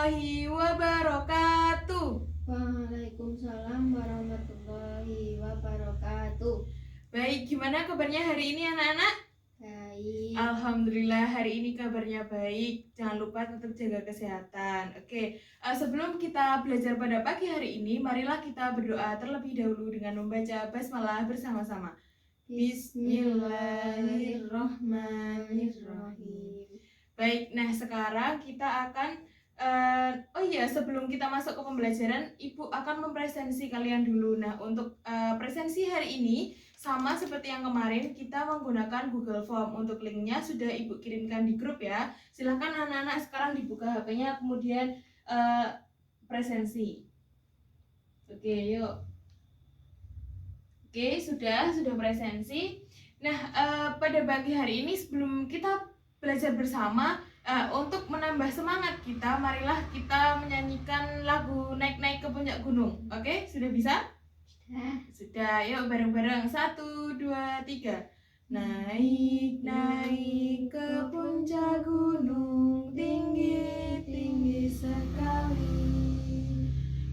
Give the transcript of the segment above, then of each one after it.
warahmatullahi wabarakatuh. Waalaikumsalam warahmatullahi wabarakatuh. Baik, gimana kabarnya hari ini anak-anak? Baik. Alhamdulillah hari ini kabarnya baik. Jangan lupa tetap jaga kesehatan. Oke, sebelum kita belajar pada pagi hari ini, marilah kita berdoa terlebih dahulu dengan membaca basmalah bersama-sama. Bismillahirrahmanirrahim. Baik, nah sekarang kita akan sebelum kita masuk ke pembelajaran, Ibu akan mempresensi kalian dulu. Nah, untuk presensi hari ini sama seperti yang kemarin, kita menggunakan Google Form. Untuk linknya sudah Ibu kirimkan di grup ya. Silahkan anak-anak sekarang dibuka HP-nya, kemudian presensi. Oke, yuk. Oke, sudah presensi. Nah, pada pagi hari ini sebelum kita belajar bersama, untuk menambah semangat kita, marilah kita menyanyikan lagu Naik-Naik ke Puncak Gunung. Oke, sudah bisa? Sudah, yuk bareng-bareng. 1, 2, 3. Naik-naik ke puncak gunung, tinggi-tinggi sekali.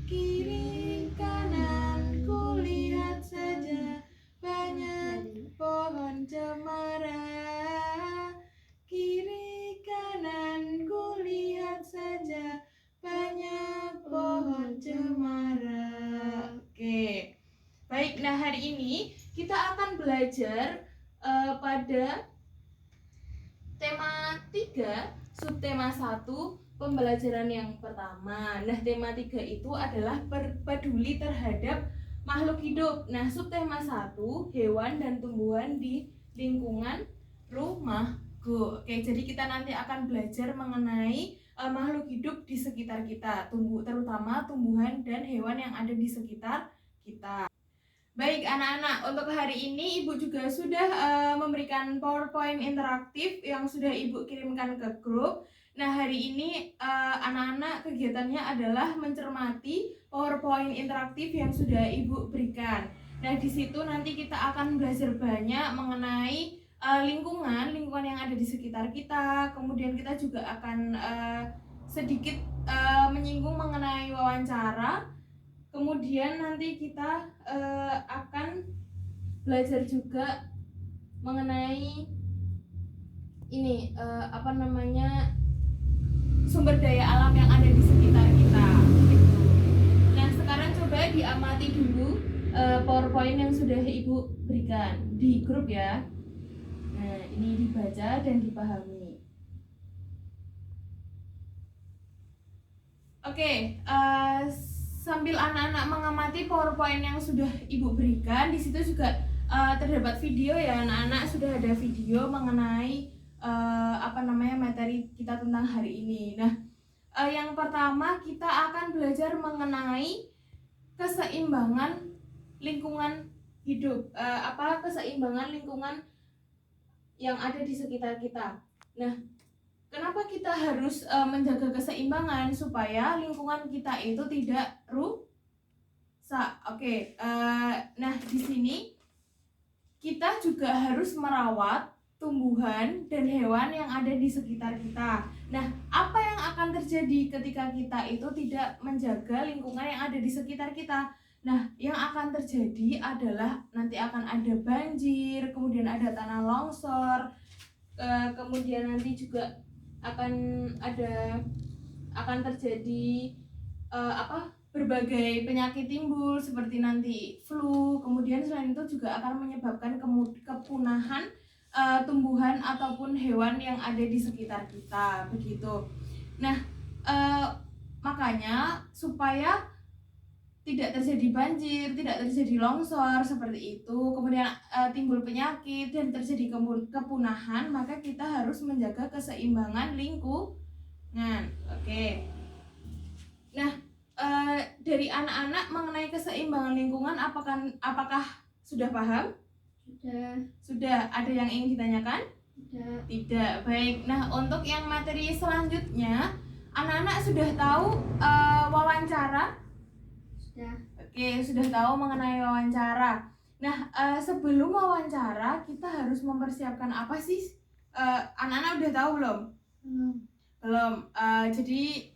Kiri kanan kulihat saja banyak pohon cemara. Kiri kanan kulihat saja banyak pohon cemara. Oke. Baik, nah hari ini kita akan belajar pada tema 3, subtema 1, pembelajaran yang pertama. Nah, tema 3 itu adalah peduli terhadap makhluk hidup. Nah, subtema 1, hewan dan tumbuhan di lingkungan rumahku. Oke, jadi kita nanti akan belajar mengenai makhluk hidup di sekitar kita, terutama tumbuhan dan hewan yang ada di sekitar kita. Baik anak-anak, untuk hari ini Ibu juga sudah memberikan PowerPoint interaktif yang sudah Ibu kirimkan ke grup. Nah, hari ini anak-anak kegiatannya adalah mencermati PowerPoint interaktif yang sudah Ibu berikan. Nah, di situ nanti kita akan belajar banyak mengenai lingkungan yang ada di sekitar kita. Kemudian kita juga akan sedikit menyinggung mengenai wawancara. Kemudian nanti kita akan belajar juga mengenai ini sumber daya alam yang ada di sekitar kita. Nah, sekarang coba diamati dulu PowerPoint yang sudah Ibu berikan di grup ya. Nah, ini dibaca dan dipahami. Oke, sambil anak-anak mengamati PowerPoint yang sudah Ibu berikan, di situ juga terdapat video ya anak-anak, sudah ada video mengenai materi kita tentang hari ini. Nah, yang pertama kita akan belajar mengenai keseimbangan lingkungan hidup, keseimbangan lingkungan yang ada di sekitar kita. Nah, kenapa kita harus menjaga keseimbangan supaya lingkungan kita itu tidak rusak? Oke, nah di sini kita juga harus merawat tumbuhan dan hewan yang ada di sekitar kita. Nah, apa yang akan terjadi ketika kita itu tidak menjaga lingkungan yang ada di sekitar kita? Nah, yang akan terjadi adalah nanti akan ada banjir, kemudian ada tanah longsor, kemudian nanti juga akan terjadi berbagai penyakit timbul seperti nanti flu. Kemudian selain itu juga akan menyebabkan kepunahan tumbuhan ataupun hewan yang ada di sekitar kita, begitu. Nah, makanya supaya tidak terjadi banjir, tidak terjadi longsor seperti itu, kemudian timbul penyakit dan terjadi kepunahan, maka kita harus menjaga keseimbangan lingkungan. Oke. Nah, dari anak-anak mengenai keseimbangan lingkungan, apakah sudah paham? Sudah. Ada yang ingin ditanyakan? Tidak. Baik. Nah, untuk yang materi selanjutnya, anak-anak sudah tahu wawancara? Oke, sudah tahu mengenai wawancara. Nah, sebelum wawancara kita harus mempersiapkan apa sih? Anak-anak udah tahu belum? Belum. Jadi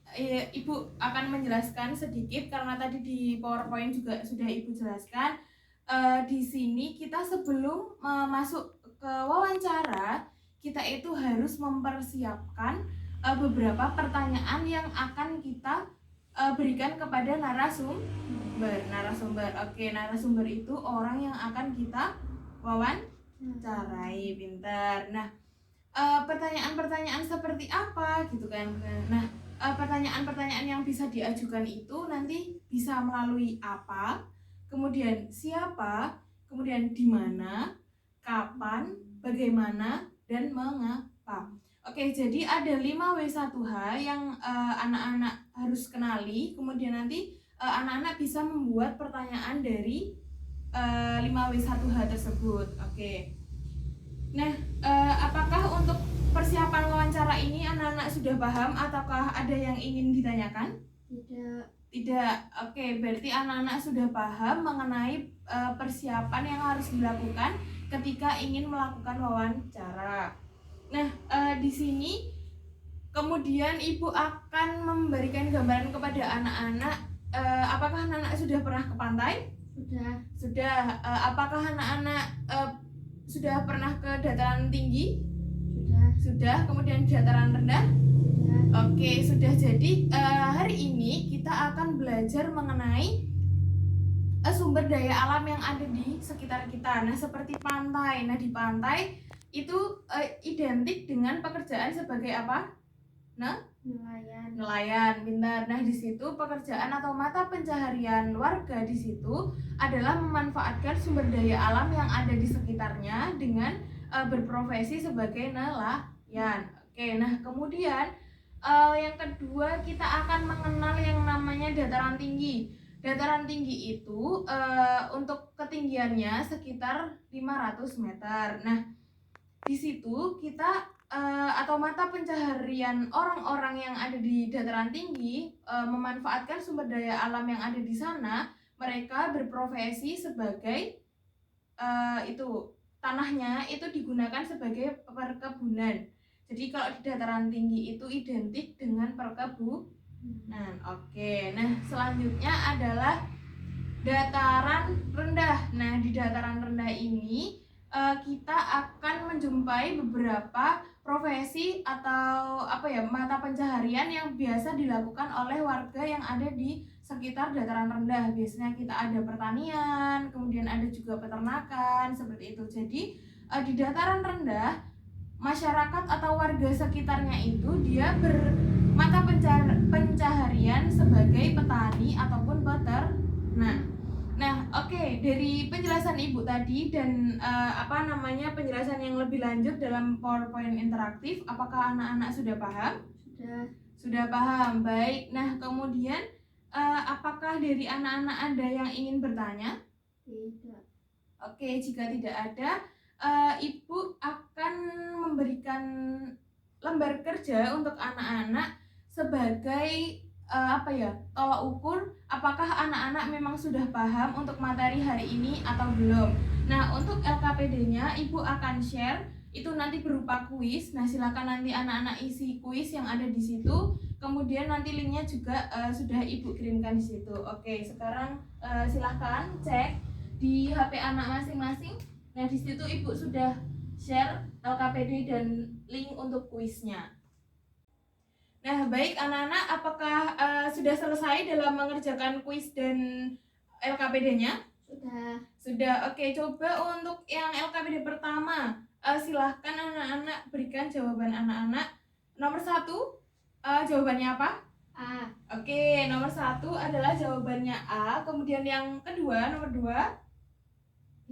Ibu akan menjelaskan sedikit karena tadi di PowerPoint juga sudah Ibu jelaskan. Di sini kita sebelum masuk ke wawancara, kita itu harus mempersiapkan beberapa pertanyaan yang akan kita berikan kepada narasumber. Oke, narasumber itu orang yang akan kita wawancarai. Pintar. Nah, pertanyaan-pertanyaan seperti apa gitu kan. Nah, pertanyaan-pertanyaan yang bisa diajukan itu nanti bisa melalui apa, kemudian siapa, kemudian di mana, kapan, bagaimana, dan mengapa. Oke, jadi ada 5W1H yang anak-anak harus kenali. Kemudian nanti anak-anak bisa membuat pertanyaan dari 5W1H tersebut. Oke. Nah, apakah untuk persiapan wawancara ini anak-anak sudah paham ataukah ada yang ingin ditanyakan? Tidak. Tidak. Oke, berarti anak-anak sudah paham mengenai persiapan yang harus dilakukan ketika ingin melakukan wawancara. Nah, di sini kemudian Ibu akan memberikan gambaran kepada anak-anak. Apakah anak-anak sudah pernah ke pantai? Sudah. Sudah. Apakah anak-anak sudah pernah ke dataran tinggi? Sudah. Sudah. Kemudian dataran rendah? Sudah. Oke, sudah. Jadi hari ini kita akan belajar mengenai sumber daya alam yang ada di sekitar kita. Nah, seperti pantai. Nah, di pantai itu identik dengan pekerjaan sebagai apa? Nelayan. Pintar. Nah, di situ pekerjaan atau mata pencaharian warga di situ adalah memanfaatkan sumber daya alam yang ada di sekitarnya dengan berprofesi sebagai nelayan. Oke, nah kemudian yang kedua kita akan mengenal yang namanya dataran tinggi. Dataran tinggi itu untuk ketinggiannya sekitar 500 meter. Nah, di situ kita atau mata pencaharian orang-orang yang ada di dataran tinggi memanfaatkan sumber daya alam yang ada di sana. Mereka berprofesi sebagai itu tanahnya itu digunakan sebagai perkebunan. Jadi kalau di dataran tinggi itu identik dengan perkebunan. Oke, nah selanjutnya adalah dataran rendah. Nah, di dataran rendah ini kita akan menjumpai beberapa profesi atau mata pencaharian yang biasa dilakukan oleh warga yang ada di sekitar dataran rendah. Biasanya kita ada pertanian, kemudian ada juga peternakan, seperti itu. Jadi di dataran rendah masyarakat atau warga sekitarnya itu dia bermata pencaharian sebagai petani ataupun peternak. Nah, oke, dari penjelasan Ibu tadi dan penjelasan yang lebih lanjut dalam PowerPoint interaktif, apakah anak-anak sudah paham? Sudah. Sudah paham. Baik. Nah, kemudian apakah dari anak-anak ada yang ingin bertanya? Tidak. Oke, jika tidak ada, Ibu akan memberikan lembar kerja untuk anak-anak sebagai tolak ukur apakah anak-anak memang sudah paham untuk materi hari ini atau belum. Nah, untuk LKPD-nya Ibu akan share itu nanti berupa kuis. Nah, silakan nanti anak-anak isi kuis yang ada di situ. Kemudian nanti linknya juga sudah Ibu kirimkan di situ. Oke, sekarang silakan cek di HP anak masing-masing. Nah, di situ Ibu sudah share LKPD dan link untuk kuisnya. Nah, baik anak-anak, apakah sudah selesai dalam mengerjakan kuis dan LKPD-nya? Sudah. Sudah. Oke, coba untuk yang LKPD pertama, silahkan anak-anak berikan jawaban anak-anak. Nomor 1, jawabannya apa? A. Oke, nomor 1 adalah jawabannya A. Kemudian yang kedua, nomor 2? B.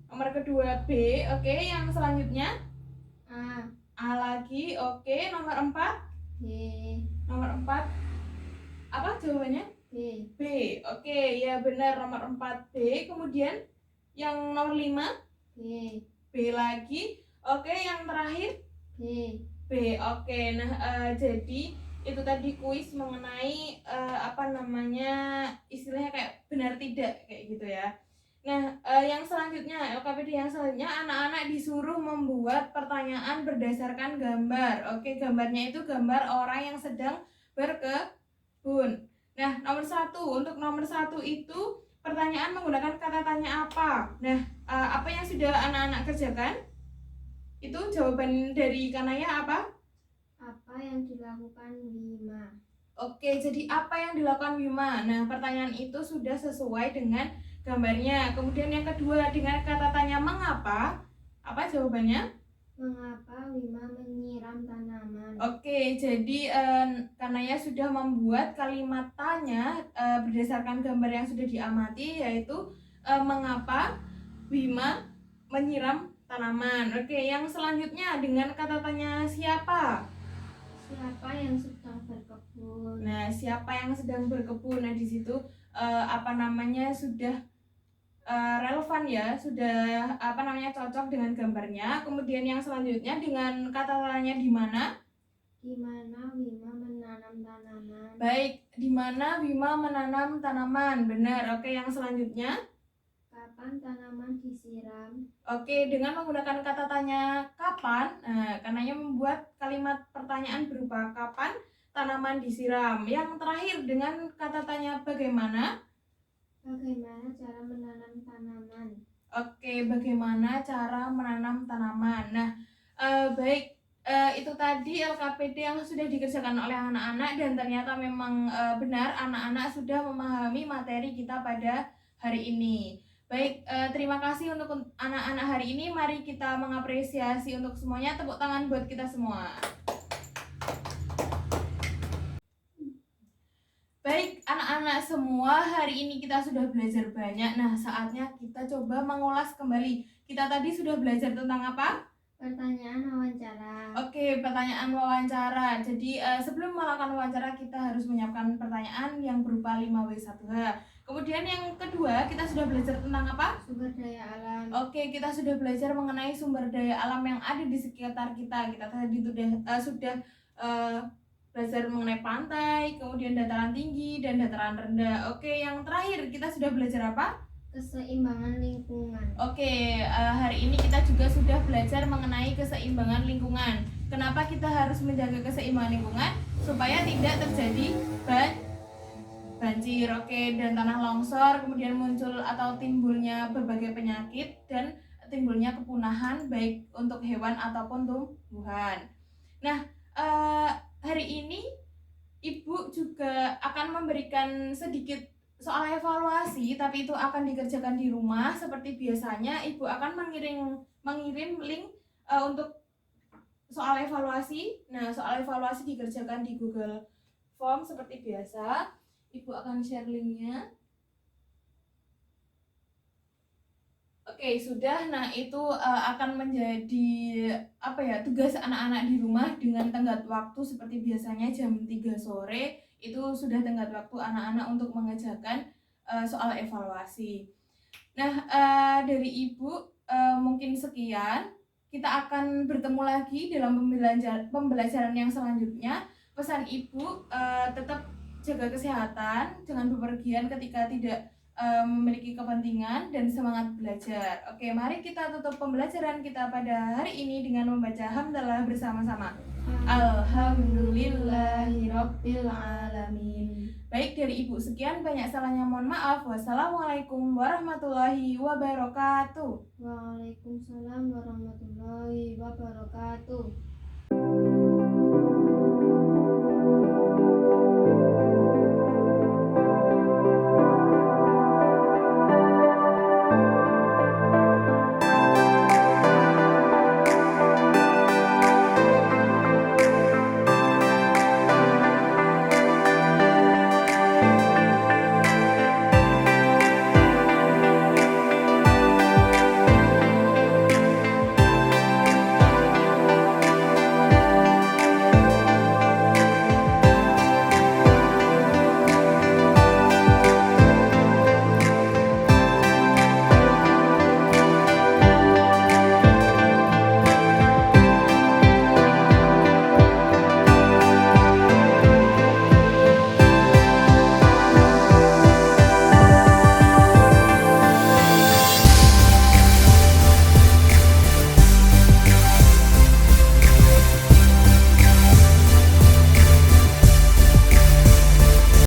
Nomor kedua B. Oke, yang selanjutnya? A. A lagi. Oke, nomor 4? B. Nomor 4 apa jawabannya? B. B. Oke, ya benar, nomor 4 B. Kemudian yang nomor 5? B. B lagi. Oke, yang terakhir? B. B. Oke. Nah, jadi itu tadi kuis mengenai istilahnya kayak benar tidak kayak gitu ya. Nah, yang selanjutnya, LKPD yang selanjutnya, anak-anak disuruh membuat pertanyaan berdasarkan gambar. Oke, gambarnya itu gambar orang yang sedang berkebun. Nah, untuk nomor satu itu pertanyaan menggunakan kata tanya apa. Nah, apa yang sudah anak-anak kerjakan? Itu jawaban dari Kanaya apa? Apa yang dilakukan Wima? Oke, jadi apa yang dilakukan Wima? Nah, pertanyaan itu sudah sesuai dengan gambarnya. Kemudian yang kedua, dengan kata tanya mengapa? Apa jawabannya? Mengapa Wima menyiram tanaman? Oke, jadi Kanaya sudah membuat kalimat tanya berdasarkan gambar yang sudah diamati, yaitu mengapa Wima menyiram tanaman. Oke, yang selanjutnya dengan kata tanya siapa? Siapa yang sedang berkebun? Nah, siapa yang sedang berkebun? Nah, di situ sudah relevan ya, sudah cocok dengan gambarnya. Kemudian yang selanjutnya dengan kata tanya di mana? Di mana Wima menanam tanaman? Baik, di mana Wima menanam tanaman? Benar. Oke, yang selanjutnya. Kapan tanaman disiram? Oke, dengan menggunakan kata tanya kapan, karenanya membuat kalimat pertanyaan berupa kapan tanaman disiram. Yang terakhir dengan kata tanya bagaimana. Bagaimana cara menanam tanaman? Oke, bagaimana cara menanam tanaman? Nah, baik, itu tadi LKPD yang sudah dikerjakan oleh anak-anak dan ternyata memang benar anak-anak sudah memahami materi kita pada hari ini. Baik, terima kasih untuk anak-anak hari ini. Mari kita mengapresiasi untuk semuanya. Tepuk tangan buat kita semua. Baik, anak-anak semua, hari ini kita sudah belajar banyak. Nah, saatnya kita coba mengulas kembali. Kita tadi sudah belajar tentang apa? Pertanyaan wawancara. Oke, pertanyaan wawancara. Jadi, sebelum melakukan wawancara, kita harus menyiapkan pertanyaan yang berupa 5W1H. Kemudian yang kedua, kita sudah belajar tentang apa? Sumber daya alam. Oke, kita sudah belajar mengenai sumber daya alam yang ada di sekitar kita. Kita tadi sudah belajar mengenai pantai, kemudian dataran tinggi dan dataran rendah. Oke, yang terakhir kita sudah belajar apa? Keseimbangan lingkungan. Oke, hari ini kita juga sudah belajar mengenai keseimbangan lingkungan. Kenapa kita harus menjaga keseimbangan lingkungan? Supaya tidak terjadi banjir, oke, dan tanah longsor, kemudian muncul atau timbulnya berbagai penyakit dan timbulnya kepunahan baik untuk hewan ataupun tumbuhan. Nah, hari ini Ibu juga akan memberikan sedikit soal evaluasi, tapi itu akan dikerjakan di rumah. Seperti biasanya, Ibu akan mengirim link untuk soal evaluasi. Nah, soal evaluasi dikerjakan di Google Form seperti biasa. Ibu akan share linknya. Oke, sudah. Nah, itu akan menjadi tugas anak-anak di rumah dengan tenggat waktu seperti biasanya jam 3 sore. Itu sudah tenggat waktu anak-anak untuk mengerjakan soal evaluasi. Nah, dari Ibu mungkin sekian. Kita akan bertemu lagi dalam pembelajaran yang selanjutnya. Pesan Ibu tetap jaga kesehatan, jangan bepergian ketika tidak memiliki kepentingan dan semangat belajar. Oke, mari kita tutup pembelajaran kita pada hari ini dengan membaca hamdalah bersama-sama. Alhamdulillahirabbil alamin. Baik, dari Ibu sekian, banyak salahnya mohon maaf. Wassalamualaikum warahmatullahi wabarakatuh. Waalaikumsalam warahmatullahi wabarakatuh.